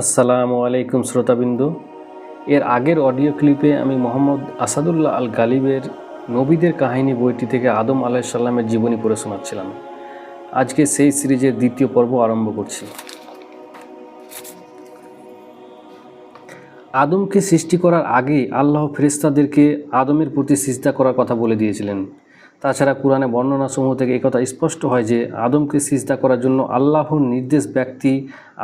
আসসালামু আলাইকুম শ্রোতাবিন্দু। এর আগের অডিও ক্লিপে আমি মোহাম্মদ আসাদুল্লাহ আল গালিবের নবীদের কাহিনী বইটি থেকে আদম আলাইসাল্লামের জীবনী পড়ে শোনাচ্ছিলাম। আজকে সেই সিরিজের দ্বিতীয় পর্ব আরম্ভ করছি। আদমকে সৃষ্টি করার আগেই আল্লাহ ফেরেশতাদেরকে আদমের প্রতি সিজদা করার কথা বলে দিয়েছিলেন। তাছাড়া কোরআনে বর্ণনাসমূহ থেকে একথা স্পষ্ট হয় যে আদমকে সিজদা করার জন্য আল্লাহর নির্দেশ ব্যক্তি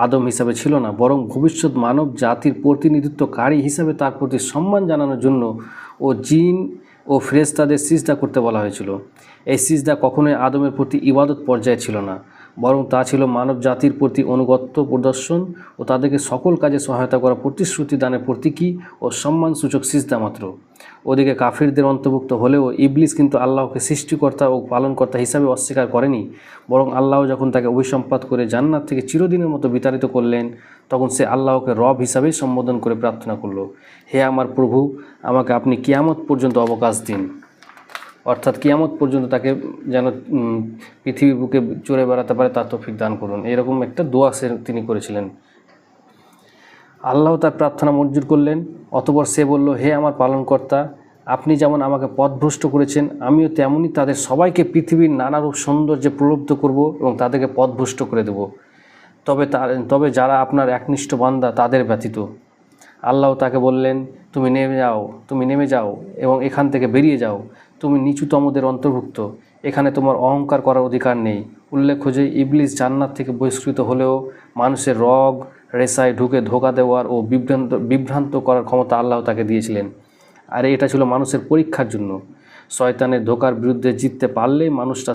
আদম হিসাবে ছিল না, বরং ভবিষ্যৎ মানব জাতির প্রতিনিধিত্বকারী হিসাবে তার প্রতি সম্মান জানানোর জন্য ও জিন ও ফেরেশতাদের সিজদা করতে বলা হয়েছিল। এই সিজদা কখনোই আদমের প্রতি ইবাদত পর্যায়ে ছিল না, বরং তা ছিল মানব জাতির প্রতি অনুগত্য প্রদর্শন ও তাদেরকে সকল কাজে সহায়তা করা প্রতিশ্রুতি দানের প্রতীকী ও সম্মানসূচক সিজদা মাত্র। ওদিকে কাফিরদের অন্তর্ভুক্ত হলেও ইবলিস কিন্তু আল্লাহকে সৃষ্টিকর্তা ও পালনকর্তা হিসাবে অস্বীকার করেনি, বরং আল্লাহ যখন তাকে অভিসম্পাত করে জান্নাত থেকে চিরদিনের মতো বিতাড়িত করলেন, তখন সে আল্লাহকে রব হিসাবেই সম্বোধন করে প্রার্থনা করল, হে আমার প্রভু, আমাকে আপনি কিয়ামত পর্যন্ত অবকাশ দিন। অর্থাৎ কিয়ামত পর্যন্ত তাকে যেন পৃথিবী বুকে চড়ে বেড়াতে পারে তার তৌফিক দান করুন, এরকম একটা দোয়া তিনি করেছিলেন। আল্লাহ তার প্রার্থনা মঞ্জুর করলেন। অতঃপর সে বলল, হে আমার পালনকর্তা, আপনি যেমন আমাকে পথভ্রষ্ট করেছেন, আমিও তেমনই তাদের সবাইকে পৃথিবীর নানারূপ সৌন্দর্যে প্রলুব্ধ করব এবং তাদেরকে পথভ্রষ্ট করে দেব, তবে যারা আপনার একনিষ্ঠ বান্দা তাদের ব্যতীত। আল্লাহ তাকে বললেন, তুমি নেমে যাও এবং এখান থেকে বেরিয়ে যাও, তুমি নিচুতমদের অন্তর্ভুক্ত, এখানে তোমার অহংকার করার অধিকার নেই। উল্লেখ্য যে ইবলিস জান্নাত থেকে বহিষ্কৃত হলেও মানুষের রগ রেসায় ঢুকে ধোঁকা দেওয়ার ও বিভ্রান্ত করার ক্ষমতা আল্লাহ তাকে দিয়েছিলেন, আর এটা ছিল মানুষের পরীক্ষার জন্য। শয়তানের ধোঁকার বিরুদ্ধে জিততে পারলেই মানুষটা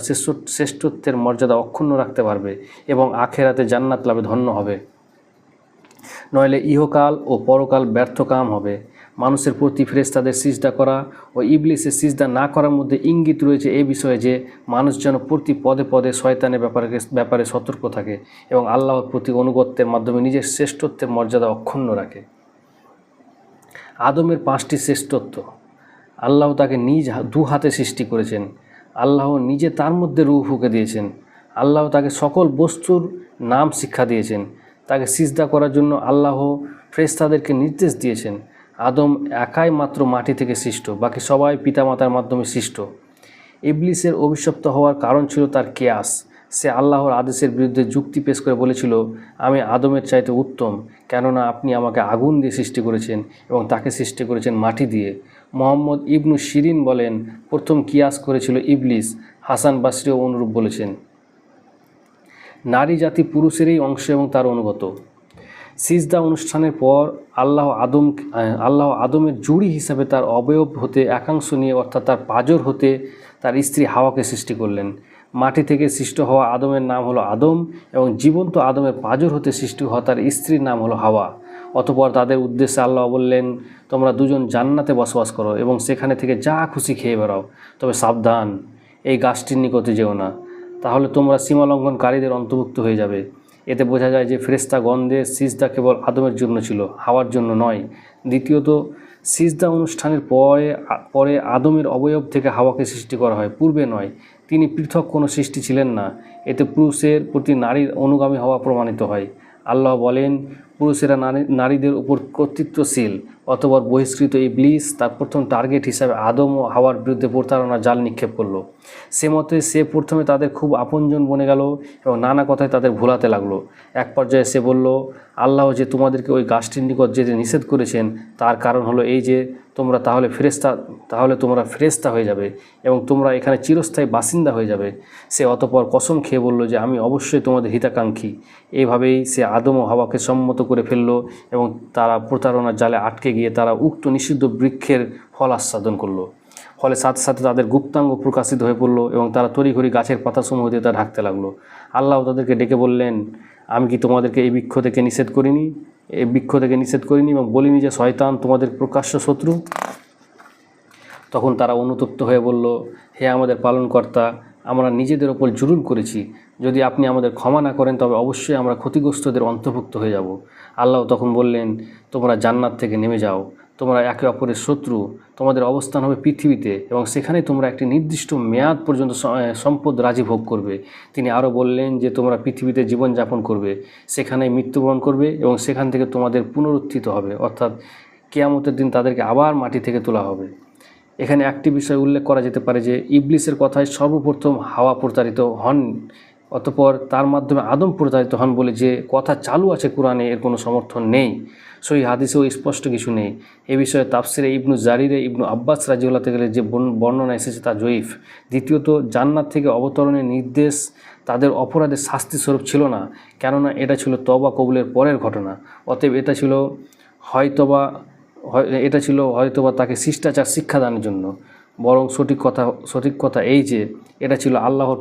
শ্রেষ্ঠত্বের মর্যাদা অক্ষুণ্ণ রাখতে পারবে এবং আখেরাতে জান্নাত লাভে ধন্য হবে, নইলে ইহকাল ও পরকাল ব্যর্থকাম হবে। মানুষের প্রতি ফেরেশতাদের সিজদা করা ও ইবলিসের সিজদা না করার মধ্যে ইঙ্গিত রয়েছে এই বিষয়ে যে মানুষ যেন প্রতি পদে পদে শয়তানের ব্যাপারে সতর্ক থাকে এবং আল্লাহর প্রতি অনুগত্যের মাধ্যমে নিজের শ্রেষ্ঠত্বের মর্যাদা অক্ষুণ্ণ রাখে। আদমের 5টি শ্রেষ্ঠত্ব। আল্লাহ তাকে নিজ দু হাতে সৃষ্টি করেছেন। আল্লাহ নিজে তার মধ্যে রূহ ফুঁকে দিয়েছেন। আল্লাহ তাকে সকল বস্তুর নাম শিক্ষা দিয়েছেন। তাকে সিজদা করার জন্য আল্লাহ ফেরেশতাদেরকে নির্দেশ দিয়েছেন। আদম একাই মাত্র মাটি থেকে সৃষ্ট, বাকি সবাই পিতামাতার মাধ্যমে সৃষ্ট। ইবলিসের অভিশপ্ত হওয়ার কারণ ছিল তার কেয়াস। সে আল্লাহর আদেশের বিরুদ্ধে যুক্তি পেশ করে বলেছিল, আমি আদমের চাইতে উত্তম, কেননা আপনি আমাকে আগুন দিয়ে সৃষ্টি করেছেন এবং তাকে সৃষ্টি করেছেন মাটি দিয়ে। মোহাম্মদ ইবনু শিরিন বলেন, প্রথম কিয়াস করেছিল ইবলিস। হাসান বাসরিও অনুরূপ বলেছেন। নারী জাতি পুরুষেরই অংশ এবং তার অনুগত। সিজদা অনুষ্ঠানের পর আল্লাহ আদমের জুড়ি হিসাবে তার অবয়ব হতে একাংশ নিয়ে, অর্থাৎ তার পাঁজর হতে তার স্ত্রী হাওয়াকে সৃষ্টি করলেন। মাটি থেকে সৃষ্ট হওয়া আদমের নাম হলো আদম এবং জীবন্ত আদমের পাঁজর হতে সৃষ্টি হওয়া তার স্ত্রীর নাম হলো হাওয়া। অতঃপর তাদের উদ্দেশ্যে আল্লাহ বললেন, তোমরা দুজন জান্নাতে বসবাস করো এবং সেখানে থেকে যা খুশি খেয়ে বেড়াও, তবে সাবধান, এই গাছটির নিকটে যেও না, তাহলে তোমরা সীমালঙ্ঘনকারীদের অন্তর্ভুক্ত হয়ে যাবে। এতে বোঝা যায় যে ফেরেশতাগণদের সিজদা কেবল আদমের জন্য ছিল, হাওয়ার জন্য নয়। দ্বিতীয়ত, সিজদা অনুষ্ঠানের পরে আদমের অবয়ব থেকে হাওয়াকে সৃষ্টি করা হয়, পূর্বে নয়। তিনি পৃথক কোনো সৃষ্টি ছিলেন না। এতে পুরুষের প্রতি নারীর অনুগামী হওয়া প্রমাণিত হয়। আল্লাহ বলেন, পুরুষেরা নারীদের উপর কর্তৃত্বশীল। অতঃপর বহিষ্কৃত ইবলিস তার প্রথম টার্গেট হিসাবে আদম ও হাওয়ার বিরুদ্ধে প্রতারণার জাল নিক্ষেপ করলো। সে মতে সে প্রথমে তাদের খুব আপনজন বনে গেল এবং নানা কথায় তাদের ভোলাতে লাগলো। এক পর্যায়ে সে বলল, আল্লাহ যে তোমাদেরকে ওই গাছটির নিকট যেতে নিষেধ করেছেন তার কারণ হলো এই যে তোমরা তোমরা ফেরেশতা হয়ে যাবে এবং তোমরা এখানে চিরস্থায়ী বাসিন্দা হয়ে যাবে। সে অতঃপর কসম খেয়ে বলল যে আমি অবশ্যই তোমাদের হিতাকাঙ্ক্ষী। এইভাবেই সে আদম ও হাওয়াকে সম্মত করে ফেলল এবং তারা প্রতারণার জালে আটকে গিয়ে তারা উক্ত নিষিদ্ধ বৃক্ষের ফল আস্বাদন করলো। ফলে সাথে সাথে তাদের গুপ্তাঙ্গ প্রকাশিত হয়ে পড়লো এবং তারা তড়িঘড়ি গাছের পাতাসমূহ দিয়ে তা ঢাকতে লাগলো। আল্লাহ তাদেরকে ডেকে বললেন, আমি কি তোমাদেরকে এই বৃক্ষ থেকে নিষেধ করিনি এবং বলিনি যে শয়তান তোমাদের প্রকাশ্য শত্রু? তখন তারা অনুতপ্ত হয়ে বলল, হে আমাদের পালনকর্তা, আমরা নিজেদের ওপর জুলুম করেছি। যদি আপনি আমাদের ক্ষমা না করেন তবে অবশ্যই আমরা ক্ষতিগ্রস্তদের অন্তর্ভুক্ত হয়ে যাব। আল্লাহ তখন বললেন, তোমরা জান্নাত থেকে নেমে যাও, তোমরা একে অপরের শত্রু, তোমাদের অবস্থান হবে পৃথিবীতে এবং সেখানে তোমরা একটি নির্দিষ্ট মেয়াদ পর্যন্ত সম্পদ রাজি ভোগ করবে। তিনি আরও বললেন যে তোমরা পৃথিবীতে জীবনযাপন করবে, সেখানেই মৃত্যুবরণ করবে এবং সেখান থেকে তোমাদের পুনরুত্থিত হবে, অর্থাৎ কিয়ামতের দিন তাদেরকে আবার মাটি থেকে তোলা হবে। এখানে একটি বিষয় উল্লেখ করা যেতে পারে যে ইবলিসের কথায় সর্বপ্রথম হাওয়া প্রতারিত হন, অতঃপর তার মাধ্যমে আদম প্রতারিত হন বলে যে কথা চালু আছে কোরআনে, এর কোনো সমর্থন নেই। সহি হাদিসেও স্পষ্ট কিছু নেই। এ বিষয়ে তাফসিরে ইবনু জারিরে ইবনু আব্বাস রাদিয়াল্লাহু তাআলা যে বর্ণনা এসেছে তা জয়ীফ। দ্বিতীয়ত, জান্নাত থেকে অবতরণের নির্দেশ তাদের অপরাধের শাস্তি স্বরূপ ছিল না, কেননা এটা ছিল তওবা কবুলের পরের ঘটনা। অতএব এটা ছিল হয়তোবা তাকে শিষ্টাচার শিক্ষাদানের জন্য, বরং সঠিক কথা এই যে এটা ছিল আল্লাহর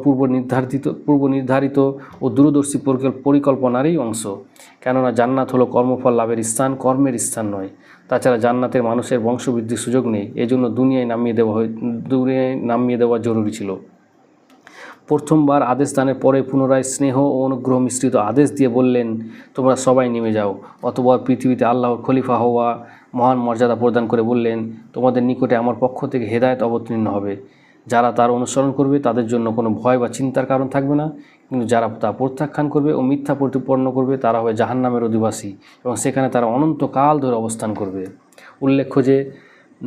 পূর্ব নির্ধারিত ও দূরদর্শী পরিকল্পনারই অংশ। কেননা জান্নাত হলো কর্মফল লাভের স্থান, কর্মের স্থান নয়। তাছাড়া জান্নাতের মানুষের বংশবৃদ্ধির সুযোগ নেই, এজন্য দুনিয়ায় নামিয়ে দেওয়া জরুরি ছিল। প্রথমবার আদেশ দানের পরে পুনরায় স্নেহ ও অনুগ্রহ মিশ্রিত আদেশ দিয়ে বললেন, তোমরা সবাই নেমে যাও। অতঃপর পৃথিবীতে আল্লাহর খলিফা হওয়া মহান মর্যাদা প্রদান করে বললেন, তোমাদের নিকটে আমার পক্ষ থেকে হেদায়েত অবতীর্ণ হবে। যারা তার অনুসরণ করবে তাদের জন্য কোনো ভয় বা চিন্তার কারণ থাকবে না, কিন্তু যারা তা প্রত্যাখ্যান করবে ও মিথ্যা প্রতিপন্ন করবে তারা হবে জাহান্নামের অধিবাসী এবং সেখানে তারা অনন্তকাল ধরে অবস্থান করবে। উল্লেখ্য যে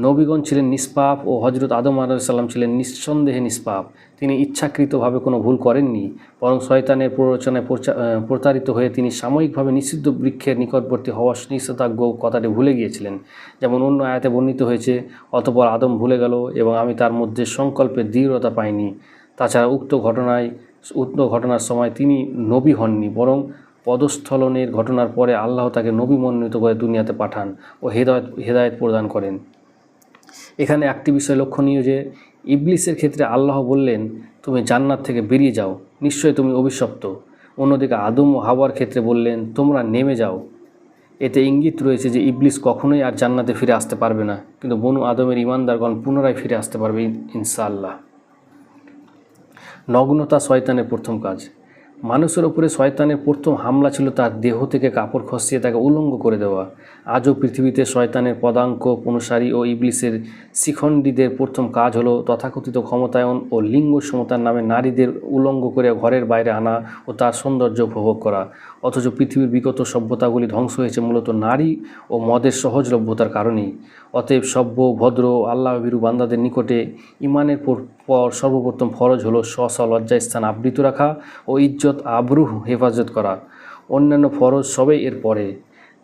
নবীগণ ছিলেন নিষ্পাপ ও হজরত আদম আলাইহিস সালাম ছিলেন নিঃসন্দেহে নিষ্পাপ। তিনি ইচ্ছাকৃতভাবে কোনো ভুল করেননি, বরং শয়তানের প্ররোচনায় প্রতারিত হয়ে তিনি সাময়িকভাবে নিষিদ্ধ বৃক্ষের নিকটবর্তী হওয়া নিষেধাজ্ঞ কথাটি ভুলে গিয়েছিলেন। যেমন অন্য আয়াতে বর্ণিত হয়েছে, অতঃপর আদম ভুলে গেল এবং আমি তার মধ্যে সংকল্পের দৃঢ়তা পাইনি। তাছাড়া উক্ত ঘটনার সময় তিনি নবী হননি, বরং পদস্থলনের ঘটনার পরে আল্লাহ তাকে নবী মনোনীত করে দুনিয়াতে পাঠান ও হেদায়েত প্রদান করেন। এখানে একটি বিষয় লক্ষণীয় যে ইবলিসের ক্ষেত্রে আল্লাহ বললেন, তুমি জান্নাত থেকে বেরিয়ে যাও, নিশ্চয়ই তুমি অভিশপ্ত। অন্যদিকে আদম ও হাওয়ার ক্ষেত্রে বললেন, তোমরা নেমে যাও। এতে ইঙ্গিত রয়েছে যে ইবলিস কখনোই আর জান্নাতে ফিরে আসতে পারবে না, কিন্তু বনু আদমের ঈমানদারগণ পুনরায় ফিরে আসতে পারবে ইনশাআল্লাহ। নগ্নতা শয়তানের প্রথম কাজ। মানুষের উপরে শয়তানের প্রথম হামলা ছিল তার দেহ থেকে কাপড় খসিয়ে তাকে উলঙ্গ করে দেওয়া। আজও পৃথিবীতে শয়তানের পদাঙ্ক অনুসারী ও ইবলিসের শিখণ্ডীদের প্রথম কাজ হলো তথাকথিত ক্ষমতায়ন ও লিঙ্গ সমতার নামে নারীদের উলঙ্গ করে ঘরের বাইরে আনা ও তার সৌন্দর্য উপভোগ করা। অথচ পৃথিবীর বিগত সভ্যতাগুলি ধ্বংস হয়েছে মূলত নারী ও মদের সহজলভ্যতার কারণেই। অতএব সভ্য, ভদ্র, আল্লাহভীরু বান্দাদের নিকটে ঈমানের পর সর্বপ্রথম ফরজ হলো স্ব লজ্জাস্থান আবৃত রাখা ও ইজ্জত আবরুহ হেফাজত করা। অন্যান্য ফরজ সবই এর পরে।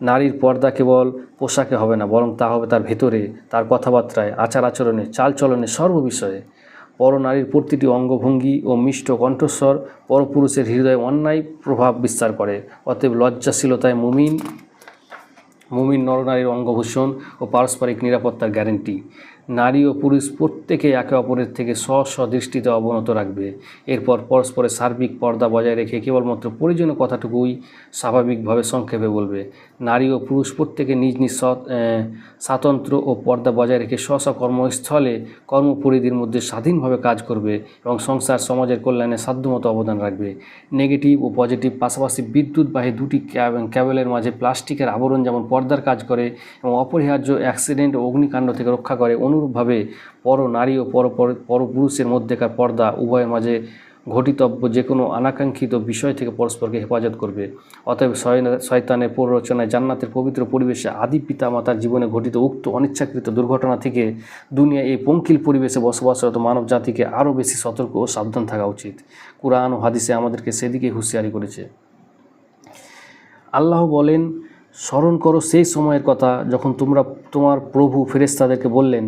নারীর পর্দা কেবল পোশাকে হবে না, বরং তা হবে তার ভেতরে, তার কথাবার্তায়, আচার আচরণে, চালচলনে, সর্ববিষয়ে। পরনারীর প্রতিটি অঙ্গভঙ্গি ও মিষ্ট কণ্ঠস্বর পরপুরুষের হৃদয়ে অন্যায় প্রভাব বিস্তার করে। অতএব লজ্জাশীলতায় মুমিন নরনারীর অঙ্গভূষণ ও পারস্পরিক নিরাপত্তার গ্যারেন্টি। নারী ও পুরুষ প্রত্যেকে একে অপরের থেকে স্ব দৃষ্টিতে অবনত রাখবে। এরপর পরস্পরের সার্বিক পর্দা বজায় রেখে কেবলমাত্র প্রয়োজনীয় কথাটুকুই স্বাভাবিকভাবে সংক্ষেপে বলবে। নারী ও পুরুষ প্রত্যেকে নিজ নিজ স্বাতন্ত্র্য ও পর্দা বজায় রেখে কর্মস্থলে কর্মপরিধির মধ্যে স্বাধীনভাবে কাজ করবে এবং সংসার সমাজের কল্যাণে সাধ্যমতো অবদান রাখবে। নেগেটিভ ও পজিটিভ পাশাপাশি বিদ্যুৎবাহী দুটি ক্যাবেলের মাঝে প্লাস্টিকের আবরণ যেমন পর্দার কাজ করে এবং অপরিহার্য অ্যাক্সিডেন্ট ও অগ্নিকাণ্ড থেকে রক্ষা করে, অনুরূপভাবে পর নারী ও পরপুরুষের মধ্যেকার পর্দা উভয়ের মাঝে ঘটিতব্য যে কোনো অনাকাঙ্ক্ষিত বিষয় থেকে পরস্পরকে হেফাজত করবে। অতএব শয়তানের প্ররোচনায় জান্নাতের পবিত্র পরিবেশে আদি পিতা মাতার জীবনে ঘটিত উক্ত অনিচ্ছাকৃত দুর্ঘটনা থেকে দুনিয়ায় এই পঙ্কিল পরিবেশে বসবাসরত মানব জাতিকে আরও বেশি সতর্ক ও সাবধান থাকা উচিত। কুরআন ও হাদিসে আমাদেরকে সেদিকে হুঁশিয়ারি করেছে। আল্লাহ বলেন, স্মরণ করো সেই সময়ের কথা যখন তোমরা তোমার প্রভু ফেরেশতাদেরকে বললেন,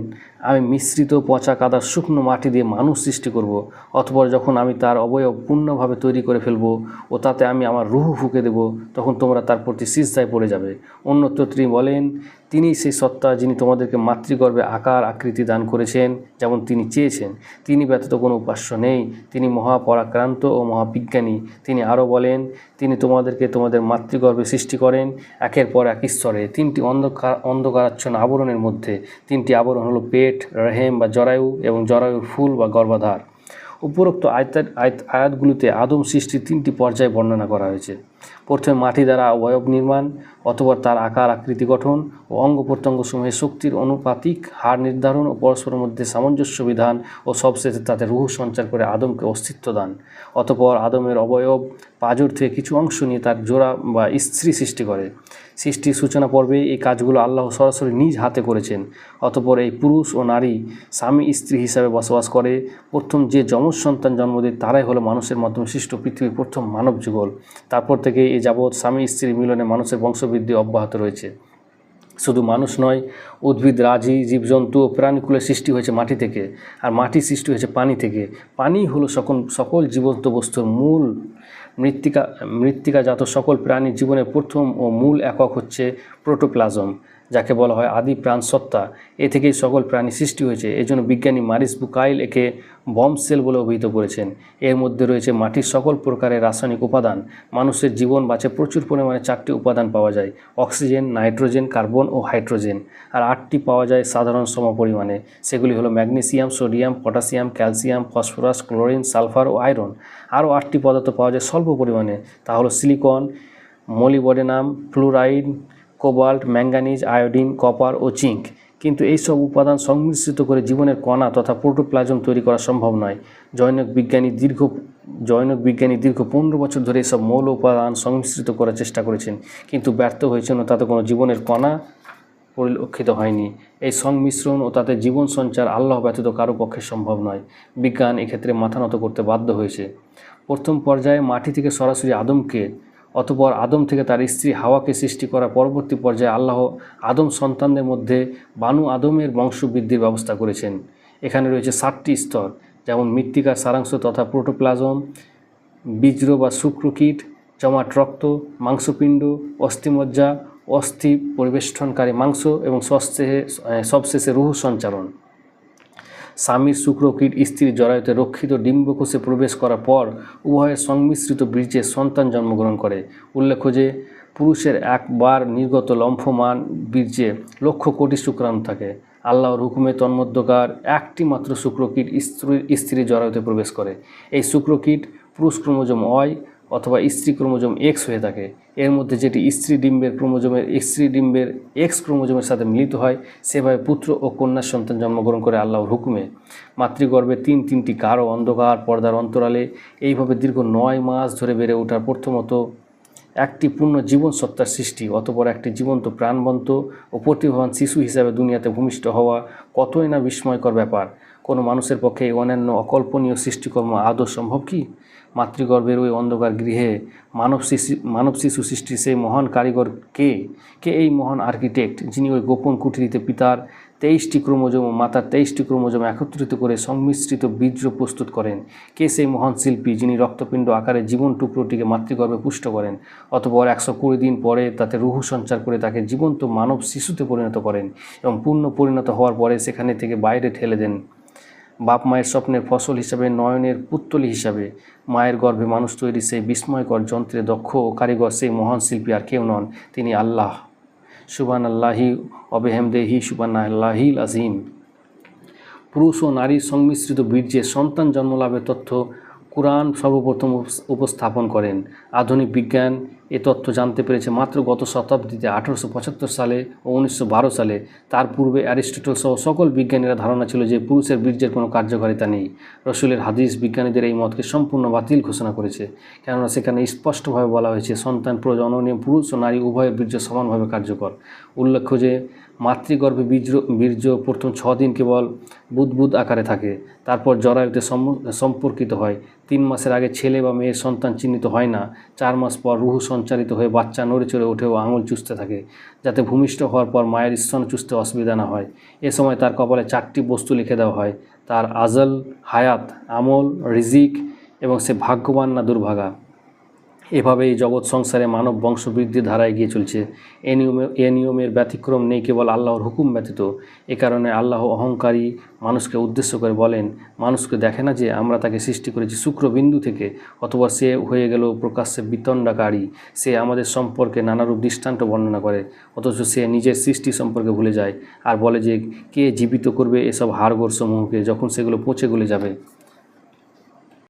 আমি মিশ্রিত পচা কাদার শুকনো মাটি দিয়ে মানুষ সৃষ্টি করব। অতঃপর যখন আমি তার অবয়ব পূর্ণভাবে তৈরি করে ফেলব ও তাতে আমি আমার রূহ ফুঁকে দেব, তখন তোমরা তার প্রতি সিজদায় পড়ে যাবে। অন্যত্র তিনি বলেন, তিনিই সেই সত্তা যিনি তোমাদেরকে মাতৃগর্ভে আকার আকৃতি দান করেছেন যেমন তিনি চেয়েছেন। তিনি ব্যতীত কোনো উপাস্য নেই। তিনি মহাপরাক্রান্ত ও মহাবিজ্ঞানী। তিনি আরও বলেন, তিনি তোমাদেরকে তোমাদের মাতৃগর্ভে সৃষ্টি করেন একের পর এক স্তরে তিনটি অন্ধকারাচ্ছন্ন আবরণের মধ্যে। তিনটি আবরণ হলো পেট, রহেম বা জরায়ু এবং জরায়ুর ফুল বা গর্ভাধার। উপরোক্ত আয়াতগুলিতে আদম সৃষ্টির তিনটি পর্যায়ে বর্ণনা করা হয়েছে। প্রথমে মাটি দ্বারা অবয়ব নির্মাণ, অতঃপর তার আকার আকৃতি গঠন ও অঙ্গ প্রত্যঙ্গসমূহের শক্তির অনুপাতিক হার নির্ধারণ ও পরস্পরের মধ্যে সামঞ্জস্য বিধান ও সবশেষে তাতে রূহ সঞ্চার করে আদমকে অস্তিত্ব দান। অতঃপর আদমের অবয়ব পাঁজর থেকে কিছু অংশ নিয়ে তার জোড়া বা স্ত্রী সৃষ্টি করে। সৃষ্টির সূচনা পর্বে এই কাজগুলো আল্লাহ সরাসরি নিজ হাতে করেছেন। অতঃপর এই পুরুষ ও নারী স্বামী স্ত্রী হিসাবে বসবাস করে। প্রথম যে যমজ সন্তান জন্ম দেয় তারাই হলো মানুষের মাধ্যমে সৃষ্ট পৃথিবীর প্রথম মানব যুগল। তারপর থেকে এ যাবৎ স্বামী স্ত্রীর মিলনে মানুষের বংশবৃদ্ধি অব্যাহত রয়েছে। শুধু মানুষ নয়, উদ্ভিদ রাজি, জীবজন্তু ও প্রাণীকুলের সৃষ্টি হয়েছে মাটি থেকে, আর মাটি সৃষ্টি হয়েছে পানি থেকে। পানি হলো সকল জীবন্ত বস্তুর মূল। মৃত্তিকাজাত সকল প্রাণীর জীবনের প্রথম ও মূল একক হচ্ছে প্রোটোপ্লাজম, যাকে বলা হয় আদি প্রাণ সত্তা। এ থেকেই সকল প্রাণী সৃষ্টি হয়েছে। এজন্য বিজ্ঞানী মারিস বুকাইল একে বম্ব সেল বলে অভিহিত করেছেন। এর মধ্যে রয়েছে মাটির সকল প্রকারের রাসায়নিক উপাদান। মানুষের জীবন বাঁচে প্রচুর পরিমাণে 4টি উপাদান পাওয়া যায়: অক্সিজেন, নাইট্রোজেন, কার্বন ও হাইড্রোজেন। আর 8টি পাওয়া যায় সাধারণ সমপরিমাণে। সেগুলি হলো magnesium, sodium, potassium, calcium, phosphorus, chlorine, sulphur ও আয়রন। আরও 8টি পদার্থ পাওয়া যায় স্বল্প পরিমাণে। তা হলো silicon, molybdenum, fluoride, cobalt, manganese, iodine, copper ও জিঙ্ক। কিন্তু এই সব উপাদান সংমিশ্রিত করে জীবনের কণা তথা প্রোটোপ্লাজম তৈরি করা সম্ভব নয়। জৈনিক বিজ্ঞানী দীর্ঘ 15 বছর ধরে এসব মৌল উপাদান সংমিশ্রিত করার চেষ্টা করেছেন, কিন্তু ব্যর্থ হয়েছেন ও তাতে কোনো জীবনের কণা পরিলক্ষিত হয়নি। এই সংমিশ্রণ ও তাতে জীবন সঞ্চার আল্লাহ ব্যতীত কারো পক্ষে সম্ভব নয়। বিজ্ঞান এক্ষেত্রে মাথা নত করতে বাধ্য হয়েছে। প্রথম পর্যায়ে মাটি থেকে সরাসরি আদমকে, অতঃপর আদম থেকে তার স্ত্রী হাওয়াকে সৃষ্টি করার পরবর্তী পর্যায়ে আল্লাহ আদম সন্তানদের মধ্যে বানু আদমের বংশবৃদ্ধির ব্যবস্থা করেছেন। এখানে রয়েছে 7টি স্তর, যেমন মৃত্তিকার সারাংশ তথা প্রোটোপ্লাজম, বীজ্র বা শুক্রকীট, জমাট রক্ত, মাংসপিণ্ড, অস্থিমজ্জা, অস্থি পরিবেষ্টনকারী মাংস এবং সবশেষে রূহ সঞ্চারণ। স্বামীর শুক্রকীট স্ত্রীর জরায়ুতে রক্ষিত ডিম্বকোষে প্রবেশ করার পর উভয়ের সংমিশ্রিত বীর্যে সন্তান জন্মগ্রহণ করে। উল্লেখ্য যে পুরুষের একবার নির্গত লম্ফমান বীর্যে লক্ষ কোটি শুক্রাণু থাকে। আল্লাহর হুকুমে তন্মধ্যকার একটি মাত্র শুক্রকীট স্ত্রীর জরায়ুতে প্রবেশ করে। এই শুক্রকীট পুরুষ ক্রোমোজোম ওয়াই অথবা স্ত্রী ক্রোমোজোম এক্স হয়ে থাকে। এর মধ্যে যেটি স্ত্রী ডিম্বের এক্স ক্রোমোজোমের সাথে মিলিত হয়, সেভাবে পুত্র ও কন্যার সন্তান জন্মগ্রহণ করে আল্লাহর হুকুমে। মাতৃগর্ভে 3টি গাঢ় অন্ধকার পর্দার অন্তরালে এইভাবে দীর্ঘ 9 মাস ধরে বেড়ে ওঠার প্রথমত একটি পূর্ণ জীবন সত্তার সৃষ্টি, অতঃপর একটি জীবন্ত প্রাণবন্ত ও প্রতিভাবান শিশু হিসাবে দুনিয়াতে ভূমিষ্ঠ হওয়া কতই না বিস্ময়কর ব্যাপার। কোনো মানুষের পক্ষে এই অন্যান্য অকল্পনীয় সৃষ্টিকর্ম আদৌ সম্ভব কি? মাতৃগর্ভের ওই অন্ধকার গৃহে মানব শিশু সৃষ্টির সেই মহান কারিগর কে? এই মহান আর্কিটেক্ট, যিনি ওই গোপন কুঠরিতে পিতার 23টি ক্রোমোজোম ও মাতার 23টি ক্রোমোজোম একত্রিত করে সংমিশ্রিত বীর্য প্রস্তুত করেন? কে সেই মহান শিল্পী, যিনি রক্তপিণ্ড আকারে জীবন টুকরোটিকে মাতৃগর্ভে পুষ্ট করেন, অতঃপর 120 দিন পরে তাতে রূহ সঞ্চার করে তাকে জীবন্ত মানব শিশুতে পরিণত করেন এবং পূর্ণ পরিণত হওয়ার পরে সেখানে থেকে বাইরে ঠেলে দেন বাপ মায়ের স্বপ্নের ফসল হিসাবে, নয়নের পুত্তলি হিসাবে? মায়ের গর্ভে মানুষ তৈরি সেই বিস্ময়কর যন্ত্রে দক্ষ ও কারিগর সেই মহান শিল্পী আর কেউ নন, তিনি আল্লাহ। সুবহানাল্লাহি ওয়া বিহামদিহি, সুবহানাল্লাহিল আযীম। পুরুষ ও নারীর সংমিশ্রিত বীর্যে সন্তান জন্মলাভের তথ্য কুরআন সর্বপ্রথম উপস্থাপন করেন। আধুনিক বিজ্ঞান এ তথ্য জানতে পেরেছে মাত্র গত শতাব্দীতে 1875 সালে ও 1912 সালে। তার পূর্বে অ্যারিস্টটল সহ সকল বিজ্ঞানীরা ধারণা ছিল যে পুরুষের বীর্যের কোনো কার্যকারিতা নেই। রসুলের হাদিস বিজ্ঞানীদের এই মতকে সম্পূর্ণ বাতিল ঘোষণা করেছে, কেননা সেখানে স্পষ্টভাবে বলা হয়েছে সন্তান প্রজননে পুরুষ ও নারী উভয়ের বীর্য সমানভাবে কার্যকর। উল্লেখ্য যে মাতৃগর্ভে বীর্য প্রথম 6 দিন কেবল বুদবুদ আকারে থাকে, তারপর জরায়ুতে সম্পর্কিত হয়। 3 মাসের আগে ছেলে বা মেয়ের সন্তান চিহ্নিত হয় না। 4 মাস পর রূহ সঞ্চারিত হয়ে বাচ্চা নড়ে চড়ে ওঠে ও আঙুল চুষতে থাকে, যাতে ভূমিষ্ঠ হওয়ার পর মায়ের স্তন চুষতে অসুবিধা না হয়। এ সময় তার কপালে 4টি বস্তু লিখে দেওয়া হয়: তার আজল, হায়াত, আমল, রিজিক এবং সে ভাগ্যবান না দুর্ভাগা। এভাবে এই জগৎ সংসারে মানব বংশবৃদ্ধির ধারা এগিয়ে চলছে। এ নিয়মের ব্যতিক্রম নেই কেবল আল্লাহর হুকুম ব্যতীত। এ কারণে আল্লাহ অহংকারী মানুষকে উদ্দেশ্য করে বলেন, মানুষকে দেখে না যে আমরা তাকে সৃষ্টি করেছি শুক্রবিন্দু থেকে, অথবা সে হয়ে গেল প্রকাশ্যে বিতণ্ডাকারী। সে আমাদের সম্পর্কে নানারূপ দৃষ্টান্ত বর্ণনা করে, অথচ সে নিজের সৃষ্টি সম্পর্কে ভুলে যায় আর বলে যে কে জীবিত করবে এসব হাড়গোড় সমূহকে যখন সেগুলো পচে গলে যাবে।